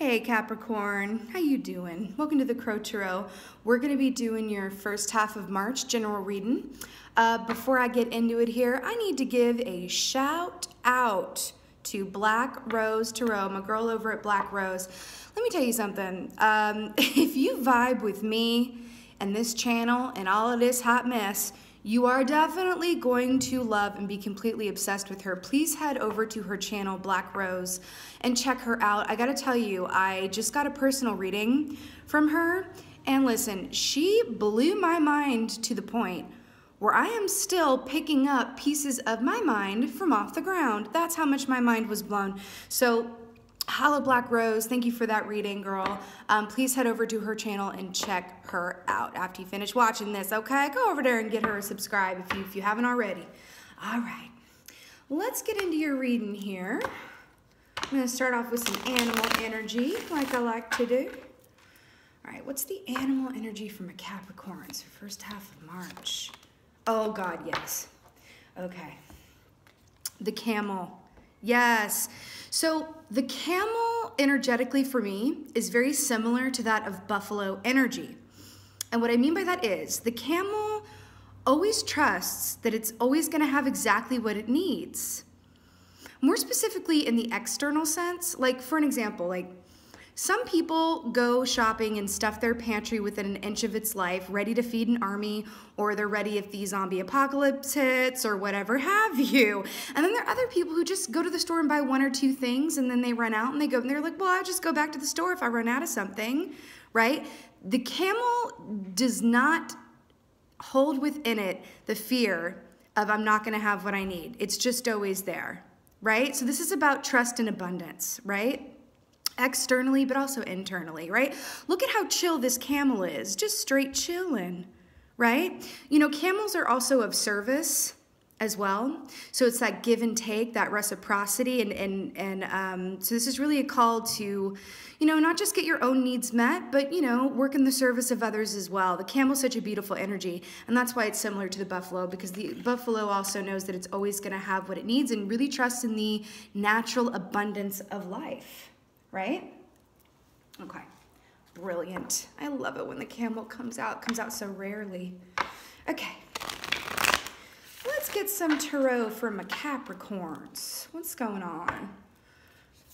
Hey Capricorn, how you doing? Welcome to the Crow Tarot. We're going to be doing your first half of March general reading. Before I get into it here, I need to give a shout out to Black Rose Tarot, my girl over at Black Rose. Let me tell you something. If you vibe with me and this channel and all of this hot mess, you are definitely going to love and be completely obsessed with her. Please head over to her channel, Black Rose, and check her out. I gotta tell you, I just got a personal reading from her, and listen, she blew my mind to the point where I am still picking up pieces of my mind from off the ground. That's how much my mind was blown. So, hello Black Rose, thank you for that reading, girl. Please head over to her channel and check her out after you finish watching this, okay? Go over there and get her a subscribe if you haven't already. All right, let's get into your reading here. I'm gonna start off with some animal energy, like I like to do. All right, what's the animal energy from a Capricorn? So first half of March. Oh God, yes. Okay, the camel. Yes. So the camel energetically for me is very similar to that of buffalo energy. And what I mean by that is the camel always trusts that it's always going to have exactly what it needs. More specifically in the external sense, like for an example, like some people go shopping and stuff their pantry within an inch of its life, ready to feed an army, or they're ready if the zombie apocalypse hits, or whatever have you. And then there are other people who just go to the store and buy one or two things, and then they run out, and they go, and they're like, well, I'll just go back to the store if I run out of something, right? The camel does not hold within it the fear of I'm not gonna have what I need. It's just always there, right? So this is about trust and abundance, right? Externally, but also internally, right? Look at how chill this camel is, just straight chilling, right? You know, camels are also of service as well. So it's that give and take, that reciprocity, and so this is really a call to, you know, not just get your own needs met, but, you know, work in the service of others as well. The camel's such a beautiful energy, and that's why it's similar to the buffalo, because the buffalo also knows that it's always going to have what it needs and really trusts in the natural abundance of life. Right? Okay, brilliant. I love it when the camel comes out so rarely. Okay, let's get some tarot from my Capricorns. What's going on?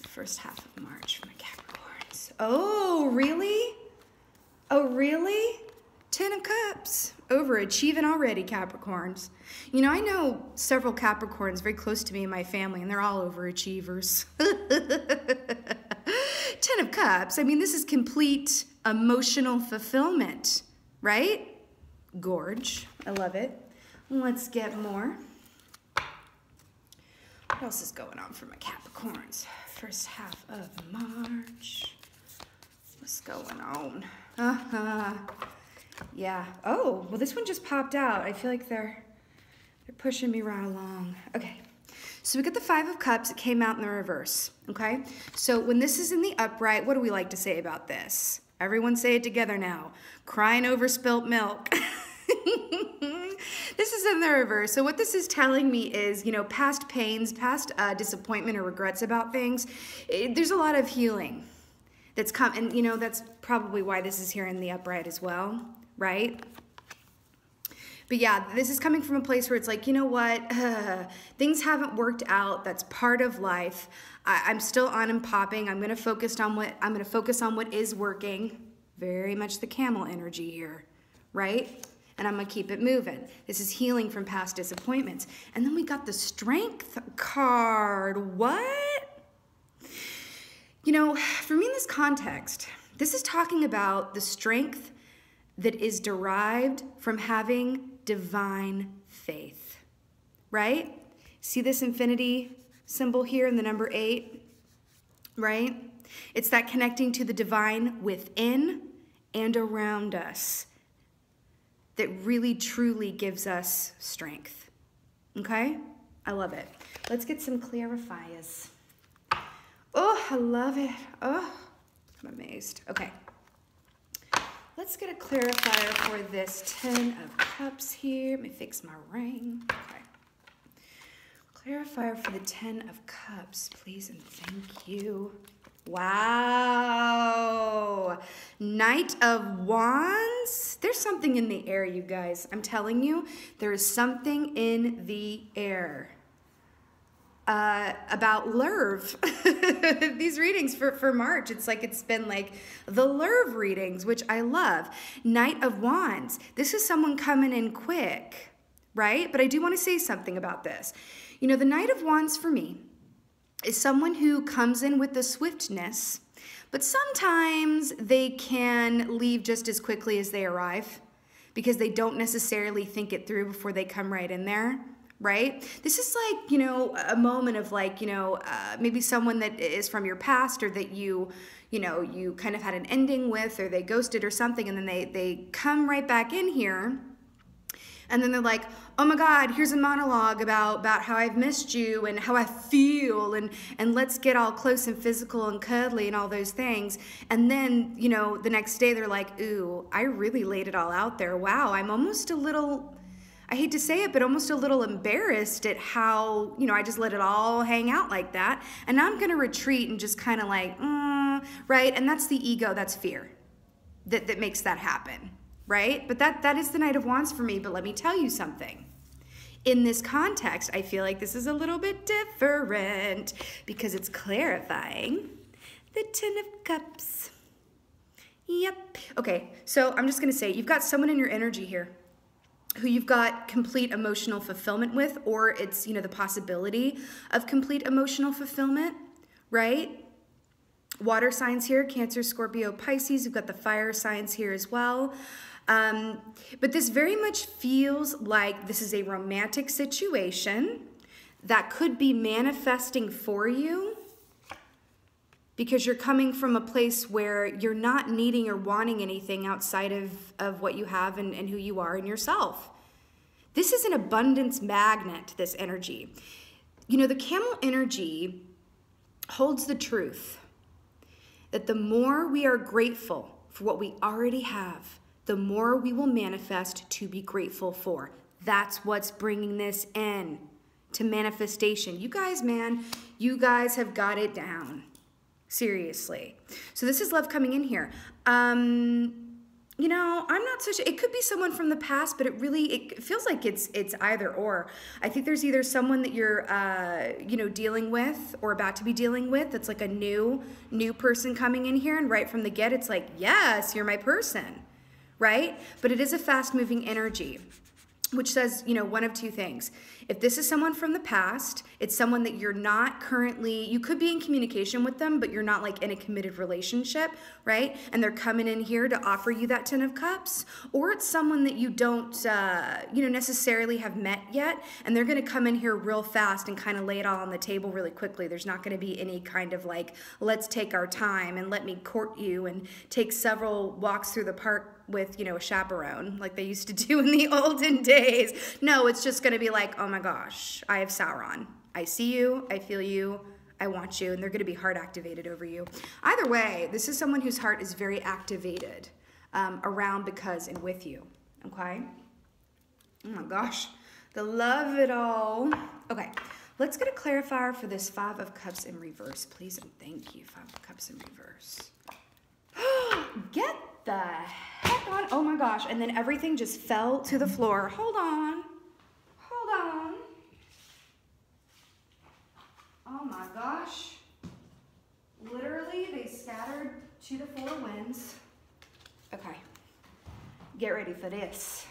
First half of March for my Capricorns. Oh, really? Oh, really? 10 of Cups. Overachieving already, Capricorns. You know, I know several Capricorns very close to me in my family, and they're all overachievers. 10 of Cups. I mean, this is complete emotional fulfillment, right? Gorge. I love it. Let's get more. What else is going on for my Capricorns? First half of March. What's going on? Yeah. Oh, well, this one just popped out. I feel like they're pushing me right along. Okay. So we got the 5 of Cups. It came out in the reverse, okay? So when this is in the upright, what do we like to say about this? Everyone say it together now. Crying over spilt milk. This is in the reverse. So what this is telling me is, you know, past pains, past disappointment or regrets about things, there's a lot of healing that's come, and, you know, that's probably why this is here in the upright as well, right? But yeah, this is coming from a place where it's like, you know what, things haven't worked out. That's part of life. I'm still on and popping. I'm gonna focus on what is working. Very much the camel energy here, right? And I'm gonna keep it moving. This is healing from past disappointments. And then we got the Strength card. What? You know, for me in this context, this is talking about the strength that is derived from having divine faith, right? See this infinity symbol here in the number 8, right? It's that connecting to the divine within and around us that really truly gives us strength, okay? I love it. Let's get some clarifiers. Oh, I love it. Oh, I'm amazed. Okay. Let's get a clarifier for this 10 of Cups here. Let me fix my ring. Okay. Clarifier for the 10 of Cups, please and thank you. Wow. Knight of Wands. There's something in the air, you guys. I'm telling you, there is something in the air. About Lerv. These readings for March, it's like it's been like the Lerv readings, which I love. Knight of Wands. This is someone coming in quick, right? But I do want to say something about this. You know, the Knight of Wands for me is someone who comes in with the swiftness, but sometimes they can leave just as quickly as they arrive because they don't necessarily think it through before they come right in there. Right? This is like, you know, a moment of like, you know, maybe someone that is from your past or that you kind of had an ending with, or they ghosted or something, and then they come right back in here, and then they're like, oh my God, here's a monologue about how I've missed you and how I feel, and let's get all close and physical and cuddly and all those things. And then, you know, the next day they're like, ooh, I really laid it all out there. Wow, I'm almost a little, I hate to say it, but almost a little embarrassed at how, you know, I just let it all hang out like that. And now I'm going to retreat and just kind of like, right? And that's the ego, that's fear that makes that happen, right? But that is the Knight of Wands for me. But let me tell you something. In this context, I feel like this is a little bit different because it's clarifying the Ten of Cups. Yep. Okay, so I'm just going to say, you've got someone in your energy here who you've got complete emotional fulfillment with, or it's, you know, the possibility of complete emotional fulfillment, right? Water signs here, Cancer, Scorpio, Pisces. You've got the fire signs here as well. But this very much feels like this is a romantic situation that could be manifesting for you, because you're coming from a place where you're not needing or wanting anything outside of what you have and who you are in yourself. This is an abundance magnet, this energy. You know, the camel energy holds the truth that the more we are grateful for what we already have, the more we will manifest to be grateful for. That's what's bringing this in to manifestation. You guys, man, you guys have got it down. Seriously. So this is love coming in here. You know, I'm not so sure. It could be someone from the past, but it feels like it's either or. I think there's either someone that you're, you know, dealing with or about to be dealing with that's like a new person coming in here, and right from the get, it's like, yes, you're my person, right? But it is a fast-moving energy, which says, you know, one of two things. If this is someone from the past, it's someone that you're not currently, you could be in communication with them, but you're not like in a committed relationship, right? And they're coming in here to offer you that Ten of Cups. Or it's someone that you don't, you know, necessarily have met yet, and they're going to come in here real fast and kind of lay it all on the table really quickly. There's not going to be any kind of like, let's take our time and let me court you and take several walks through the park with, you know, a chaperone like they used to do in the olden days. No, it's just going to be like, oh my gosh, I have Sauron. I see you, I feel you, I want you, and they're going to be heart activated over you. Either way, this is someone whose heart is very activated around, because, and with you, okay? Oh my gosh, the love it all. Okay, let's get a clarifier for this Five of Cups in reverse, please, and thank you, Five of Cups in reverse. Get the heck on, oh my gosh, and then everything just fell to the floor. Hold on. Oh my gosh. Literally, they scattered to the four winds. Okay, get ready for this.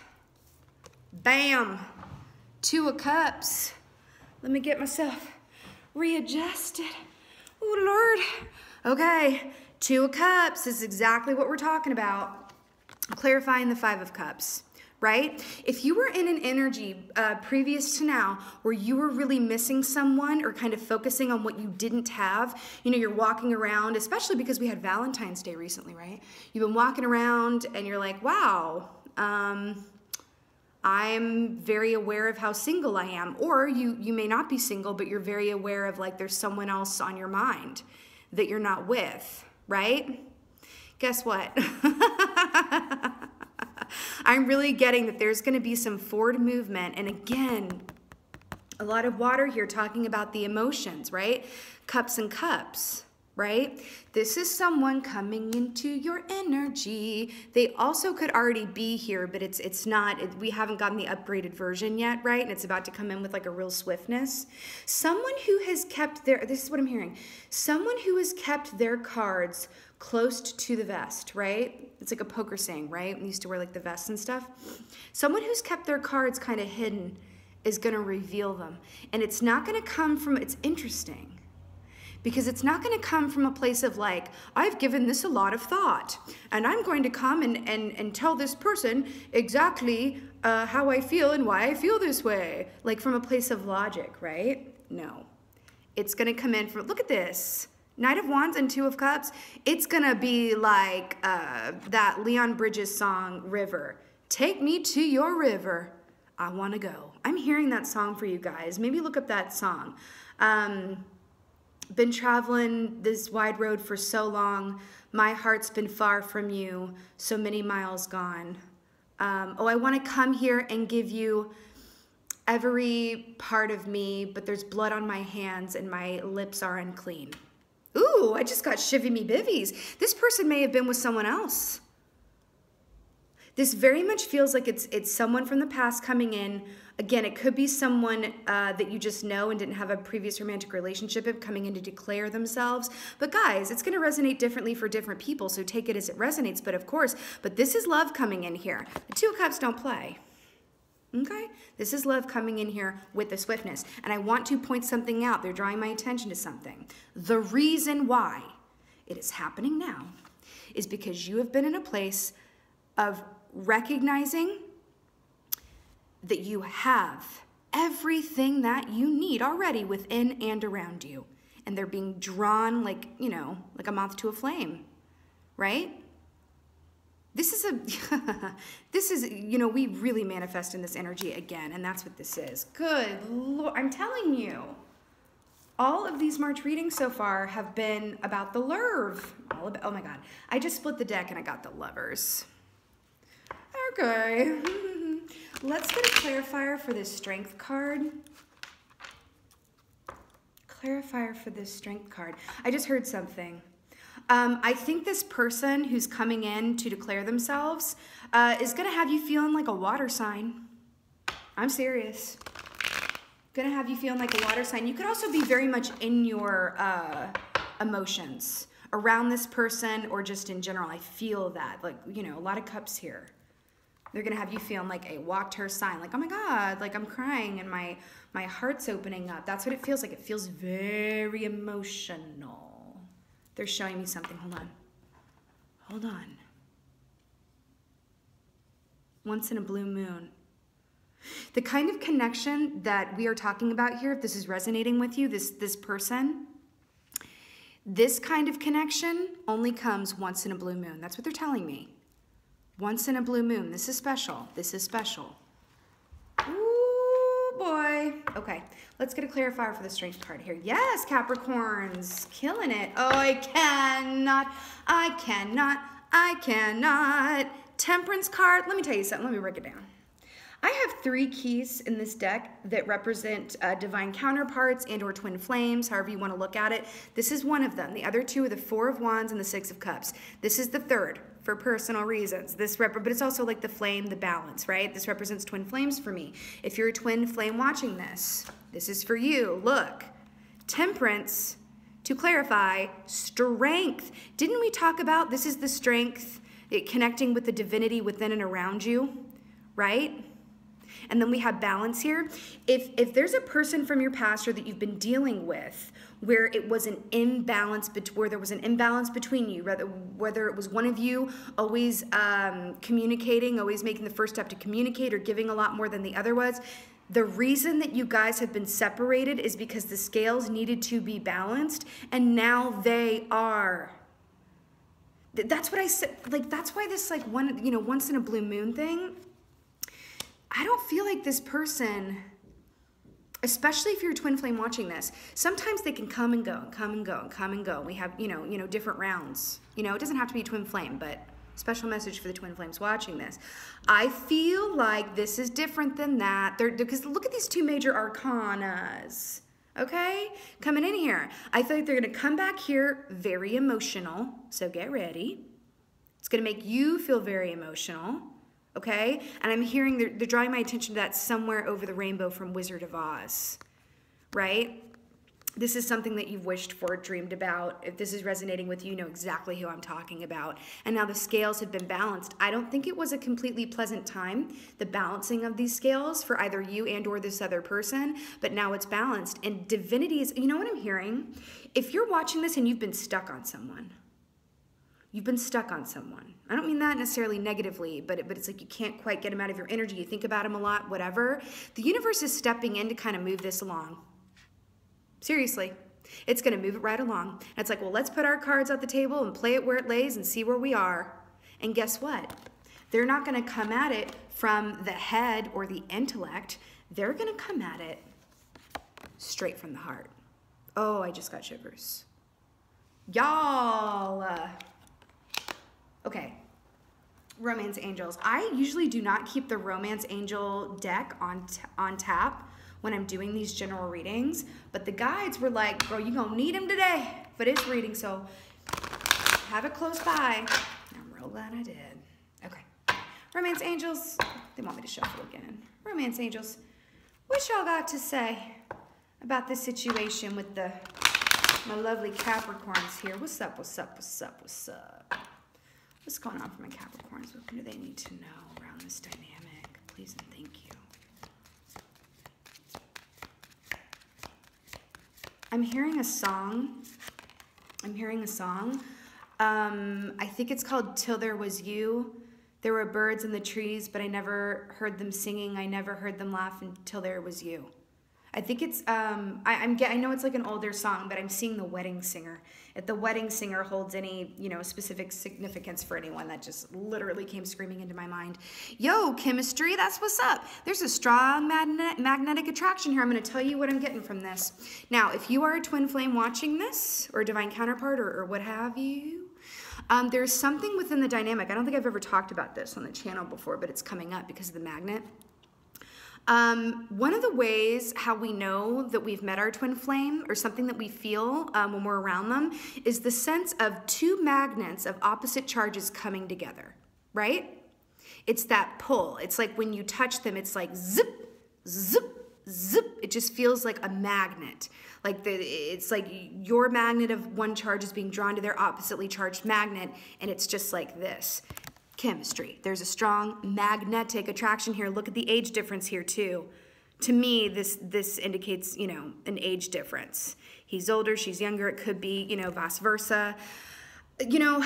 Bam, Two of Cups. Let me get myself readjusted. Oh Lord. Okay, Two of Cups is exactly what we're talking about. Clarifying the Five of Cups, right? If you were in an energy previous to now where you were really missing someone or kind of focusing on what you didn't have, you know, you're walking around, especially because we had Valentine's Day recently, right? You've been walking around and you're like, wow, I'm very aware of how single I am. Or you may not be single, but you're very aware of like there's someone else on your mind that you're not with, right? Guess what? I'm really getting that there's going to be some forward movement. And again, a lot of water here talking about the emotions, right? Cups and cups, right? This is someone coming into your energy. They also could already be here, but it's not, we haven't gotten the upgraded version yet, right? And it's about to come in with like a real swiftness. Someone who has kept this is what I'm hearing. Someone who has kept their cards close to the vest, right? It's like a poker saying, right? We used to wear like the vests and stuff. Someone who's kept their cards kind of hidden is gonna reveal them. And it's not gonna come from, it's interesting, because it's not going to come from a place of like, I've given this a lot of thought, and I'm going to come and tell this person exactly how I feel and why I feel this way. Like from a place of logic, right? No. It's going to come in from, look at this. Knight of Wands and Two of Cups. It's going to be like that Leon Bridges song, River. Take me to your river. I want to go. I'm hearing that song for you guys. Maybe look up that song. Been traveling this wide road for so long. My heart's been far from you, so many miles gone. Oh, I want to come here and give you every part of me, but there's blood on my hands and my lips are unclean. Ooh, I just got shivvy me bivvies. This person may have been with someone else. This very much feels like it's someone from the past coming in. Again, it could be someone that you just know and didn't have a previous romantic relationship with coming in to declare themselves. But guys, it's going to resonate differently for different people, so take it as it resonates. But of course, this is love coming in here. The Two of Cups don't play. Okay? This is love coming in here with the swiftness. And I want to point something out. They're drawing my attention to something. The reason why it is happening now is because you have been in a place of recognizing that you have everything that you need already within and around you. And they're being drawn like, you know, like a moth to a flame, right? This is you know, we really manifest in this energy again, and that's what this is. Good Lord, I'm telling you. All of these March readings so far have been about the love. Oh my God. I just split the deck and I got the Lovers. Okay. Let's get a clarifier for this Strength card. Clarifier for this Strength card. I just heard something. I think this person who's coming in to declare themselves is going to have you feeling like a water sign. I'm serious. Going to have you feeling like a water sign. You could also be very much in your emotions around this person or just in general. I feel that. Like, you know, a lot of cups here. They're going to have you feeling like a water sign. Like, oh my God, like I'm crying and my heart's opening up. That's what it feels like. It feels very emotional. They're showing me something. Hold on. Hold on. Once in a blue moon. The kind of connection that we are talking about here, if this is resonating with you, this person, this kind of connection only comes once in a blue moon. That's what they're telling me. Once in a blue moon. This is special. This is special. Ooh, boy. Okay, let's get a clarifier for the Strength card here. Yes, Capricorns. Killing it. Oh, I cannot. Temperance card. Let me tell you something. Let me break it down. I have 3 keys in this deck that represent divine counterparts and or twin flames, however you want to look at it. This is one of them. The other 2 are the 4 of Wands and the 6 of Cups. This is the 3rd for personal reasons. But it's also like the flame, the balance, right? This represents twin flames for me. If you're a twin flame watching this, this is for you. Look, Temperance, to clarify, strength. Didn't we talk about this is the strength, connecting with the divinity within and around you, right? And then we have balance here. If there's a person from your past or that you've been dealing with where it was an imbalance, where there was an imbalance between you, whether it was one of you always communicating, always making the first step to communicate or giving a lot more than the other was, the reason that you guys have been separated is because the scales needed to be balanced, and now they are. That's what I said. Like, that's why this, like, once in a blue moon thing, I don't feel like this person, especially if you're a twin flame watching this, sometimes they can come and go and come and go and come and go. We have, different rounds. It doesn't have to be a twin flame, but special message for the twin flames watching this. I feel like this is different than that. Because look at these 2 major arcanas. okay? Coming in here. I feel like they're gonna come back here very emotional, so get ready. It's gonna make you feel very emotional, okay? And I'm hearing they're drawing my attention to that somewhere over the rainbow from Wizard of Oz, right? This is something that you've wished for, dreamed about. If this is resonating with you, you know exactly who I'm talking about. And now the scales have been balanced. I don't think it was a completely pleasant time, the balancing of these scales for either you and or this other person, but now it's balanced. And divinity is, you know what I'm hearing? If you're watching this and you've been stuck on someone, you've been stuck on someone. I don't mean that necessarily negatively, but it's like you can't quite get them out of your energy. You think about them a lot, whatever. The universe is stepping in to kind of move this along. Seriously, it's going to move it right along. And it's like, well, let's put our cards at the table and play it where it lays and see where we are. And guess what? They're not going to come at it from the head or the intellect. They're going to come at it straight from the heart. Oh, I just got shivers. Y'all. Okay. Romance angels. I usually do not keep the romance angel deck on tap when I'm doing these general readings, but the guides were like, bro, you're gonna need them today for this reading, so have it close by. I'm real glad I did. Okay, romance angels, they want me to shuffle again. Romance angels, what y'all got to say about this situation with my lovely Capricorns here? What's up, what's up, what's up, what's up? What's going on for my Capricorns? What do they need to know around this dynamic? Please and thank you. I'm hearing a song. I think it's called Till There Was You. There were birds in the trees, but I never heard them singing. I never heard them laugh until there was you. I think it's, I know it's like an older song, but I'm seeing the wedding singer. If the wedding singer holds any, you know, specific significance for anyone, that just literally came screaming into my mind. Yo, chemistry, that's what's up. There's a strong magnetic attraction here. I'm going to tell you what I'm getting from this. Now, if you are a twin flame watching this, or a divine counterpart, or what have you, there's something within the dynamic. I don't think I've ever talked about this on the channel before, but it's coming up because of the magnet. One of the ways how we know that we've met our twin flame, or something that we feel when we're around them, is the sense of two magnets of opposite charges coming together, right? It's that pull. It's like when you touch them, it's like zip, zip, zip. It just feels like a magnet. Like it's like your magnet of one charge is being drawn to their oppositely charged magnet, and it's just like this. Chemistry. There's a strong magnetic attraction here. Look at the age difference here too. To me, this indicates, you know, an age difference. He's older, she's younger. It could be, you know, vice versa. You know,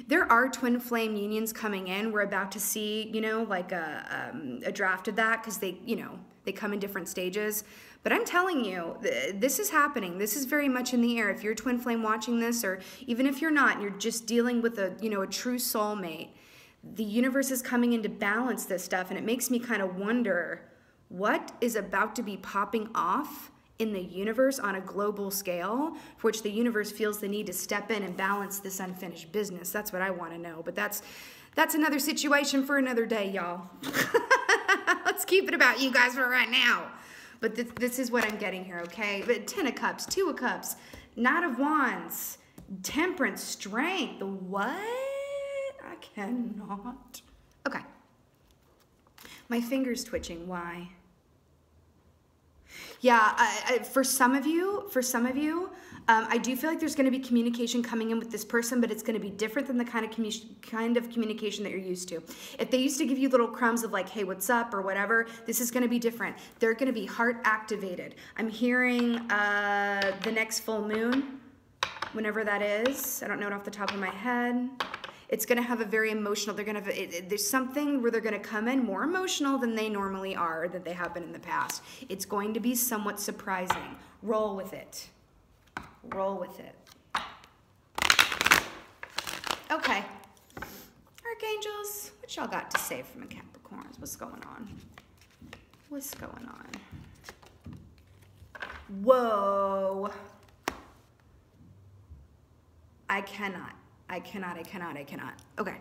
there are twin flame unions coming in. We're about to see, you know, like a draft of that, because they, you know, they come in different stages. But I'm telling you, this is happening. This is very much in the air. If you're a twin flame watching this, or even if you're not, and you're just dealing with a, you know, a true soulmate, the universe is coming in to balance this stuff, and it makes me kind of wonder what is about to be popping off in the universe on a global scale, for which the universe feels the need to step in and balance this unfinished business. That's what I want to know. But that's another situation for another day, y'all. Let's keep it about you guys for right now. But this is what I'm getting here, okay? But 10 of Cups, 2 of Cups, Knight of Wands, Temperance, Strength. What? I cannot. Okay. My finger's twitching. Why? Yeah, for some of you, I do feel like there's going to be communication coming in with this person, but it's going to be different than the kind of communication that you're used to. If they used to give you little crumbs of like, hey, what's up, or whatever, this is going to be different. They're going to be heart activated. I'm hearing the next full moon, whenever that is. I don't know it off the top of my head. It's going to have a very emotional, they're going to have, there's something where they're going to come in more emotional than they normally are, or that they have been in the past. It's going to be somewhat surprising. Roll with it. Roll with it. Okay. Archangels, what y'all got to say from a Capricorns? What's going on? What's going on? Whoa. I cannot. Okay.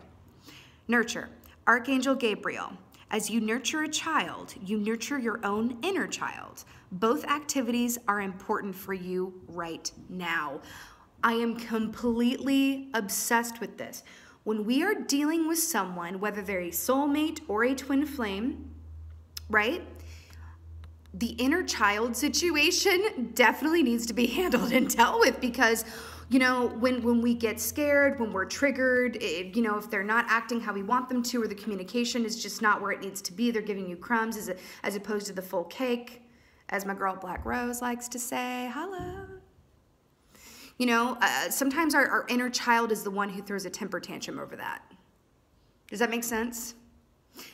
Nurture. Archangel Gabriel, as you nurture a child, you nurture your own inner child. Both activities are important for you right now. I am completely obsessed with this. When we are dealing with someone, whether they're a soulmate or a twin flame, right? The inner child situation definitely needs to be handled and dealt with, because you know, when we get scared, when we're triggered, if they're not acting how we want them to, or the communication is just not where it needs to be, they're giving you crumbs as opposed to the full cake, as my girl Black Rose likes to say, hello. Sometimes our inner child is the one who throws a temper tantrum over that. Does that make sense?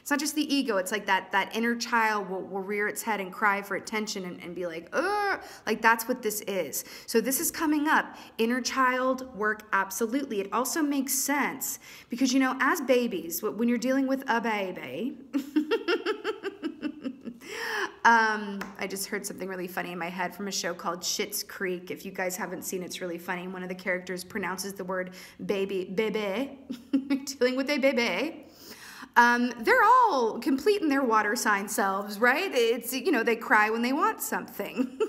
It's not just the ego. It's like that inner child will rear its head and cry for attention and be like, ugh. Like that's what this is. So this is coming up. Inner child work, absolutely. It also makes sense because, as babies, when you're dealing with a baby, I just heard something really funny in my head from a show called Schitt's Creek. If you guys haven't seen it, it's really funny. One of the characters pronounces the word bebe, dealing with a bebe. They're all complete in their water sign selves, right? It's, they cry when they want something,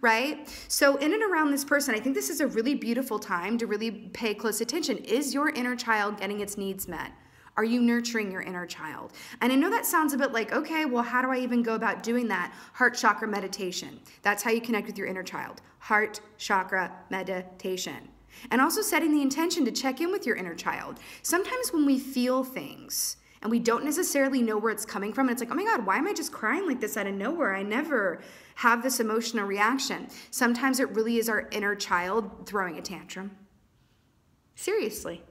right? So in and around this person, I think this is a really beautiful time to really pay close attention. Is your inner child getting its needs met? Are you nurturing your inner child? And I know that sounds a bit like, okay, well, how do I even go about doing that? Heart chakra meditation. That's how you connect with your inner child. Heart chakra meditation. And also setting the intention to check in with your inner child. Sometimes when we feel things and we don't necessarily know where it's coming from, and it's like, oh my God, why am I just crying like this out of nowhere? I never have this emotional reaction. Sometimes it really is our inner child throwing a tantrum. Seriously.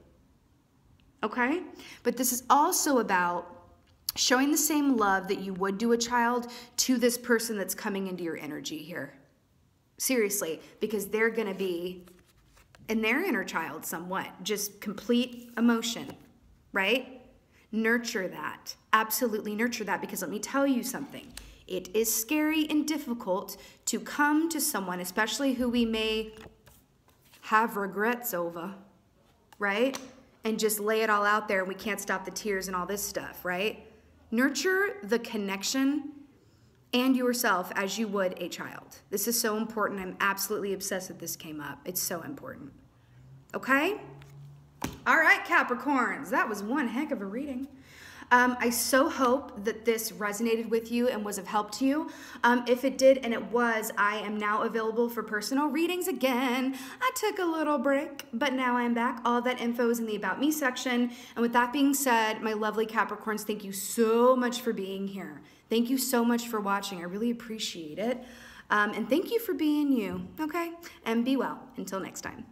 Okay? But this is also about showing the same love that you would do a child to this person that's coming into your energy here. Seriously, because they're going to be in their inner child somewhat, just complete emotion, right? Nurture that. Absolutely nurture that, because let me tell you something. It is scary and difficult to come to someone, especially who we may have regrets over, right? And just lay it all out there and we can't stop the tears and all this stuff, right? Nurture the connection and yourself as you would a child. This is so important. I'm absolutely obsessed that this came up. It's so important. Okay? All right, Capricorns. That was one heck of a reading. I so hope that this resonated with you and was of help to you. If it did, and it was, I am now available for personal readings again. I took a little break, but now I'm back. All that info is in the About Me section. And with that being said, my lovely Capricorns, thank you so much for being here. Thank you so much for watching. I really appreciate it. And thank you for being you, okay? And be well. Until next time.